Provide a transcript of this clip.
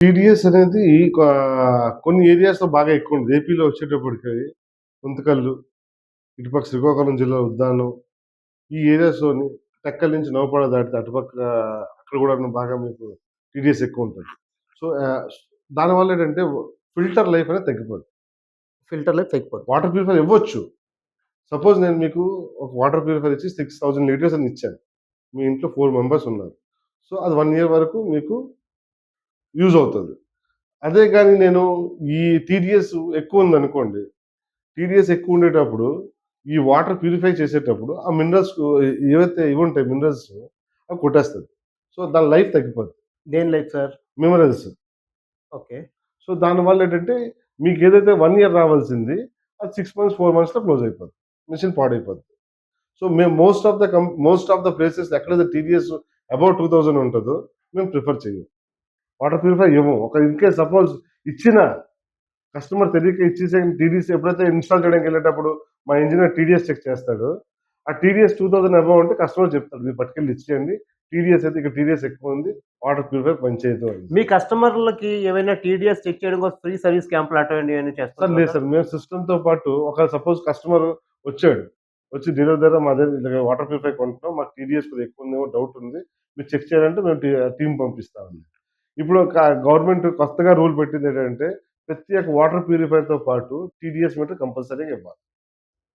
TDS అనేది కొన్ని ఏరియాస్‌లో బాగా ఎక్కువుంది. ఏపీలో వచ్చేటప్పటికి గుంతకల్లు, ఇటుపక్క శ్రీకాకుళం జిల్లా ఉద్దానం, ఈ ఏరియాస్‌లోని టక్కలి నుంచి నౌపడ దాటితే అటుపక్క అక్కడ గూడాను బాగా మీకు టీడీఎస్ ఎక్కువుంటది. సో, దానివల్ల ఏంటంటే ఫిల్టర్ లైఫ్ అనేది తగ్గిపోద్ది. ఫిల్టర్‌లో తెగిపోద్ది. వాటర్ ప్యూరిఫైయర్ ఇవ్వచ్చు. సపోజ్ నేను మీకు ఒక వాటర్ ప్యూరిఫైయర్ ఇచ్చి 6000 లీటర్స్ అని ఇచ్చాను. మీ ఇంట్లో 4 మెంబర్స్ ఉన్నారు. సో, అది 1 ఇయర్ వరకు మీకు యూజ్ అవుతది. అదే గాని నేను ఈ టీడీఎస్ ఎక్కువుందనుకోండి. టీడీఎస్ ఎక్కువుండేటప్పుడు ఈ వాటర్ ప్యూరిఫై చేసేటప్పుడు ఆ మినరల్స్ ఏవైతే ఇవుంటాయి మినరల్స్ అవి కొట్టేస్తది. సో, దాని లైఫ్ తగ్గిపోద్ది. దేని life sir? Minerals. Okay. So, దానివల్ల ఏంటంటే మీకేదైతే 1 ఇయర్ రావాల్సింది అది 6 మంత్స్, 4 మంత్స్‌లో క్లోజ్ అయిపోద్ది. మెషిన్ పాడైపోద్ది. సో, మేము మోస్ట్ ఆఫ్ ద ప్లేసెస్ ఎక్కడైతే టీడీఎస్ అబోవ్ 2000 ఉంటదో మేము ప్రిఫర్ చెయ్యం. వాటర్ ప్యూరిఫై ఇవ్వము. ఒక ఇన్‌కేస్ సపోజ్ ఇచ్చినా కస్టమర్ తెలియక ఇచ్చేసి టీడీఎస్ ఎప్పుడైతే ఇన్‌స్టాల్ చేయడానికెళ్ళేటప్పుడు మా ఇంజినీర్ టీడీఎస్ చెక్ చేస్తాడో, ఆ టీడీఎస్ 2000 అబోవ్ ఉంటే కస్టమర్ చెప్తాడు. మీరు పట్టుకెళ్ళి ఇచ్చేయండి. టీడీఎస్ అయితే ఇక్కడ టీడీఎస్ ఎక్కువుంది. వాటర్ ప్యూరిఫై పనిచేయదు అని. మీ కస్టమర్‌లకి ఏవైనా టీడీఎస్ చెక్ చేయడం కోసం ఫ్రీ సర్వీస్ క్యాంపులు అటువంటివి ఏమైనా సార్ చేస్తుంటారా లేదు సార్? సార్. మేము సిస్టమ్‌తో పాటు ఒక సపోజ్ కస్టమర్ వచ్చాడు. వచ్చి డీలర్ దగ్గర మా దగ్గర ఇలాగ వాటర్ ప్యూరిఫై కొంటున్నాం. మాకు టీడీఎస్ కొద్దిగా ఎక్కువుందేమో డౌట్ ఉంది. మీరు చెక్ చేయాలంటే మేము టీమ్ పంపిస్తామండి. ఇప్పుడు గవర్నమెంట్ కొత్తగా రూల్ పెట్టిందేంటంటే ప్రతి ఒక్క వాటర్ ప్యూరిఫైయర్‌తో పాటు టీడీఎస్ మీటర్ కంపల్సరీగా ఇవ్వాలి.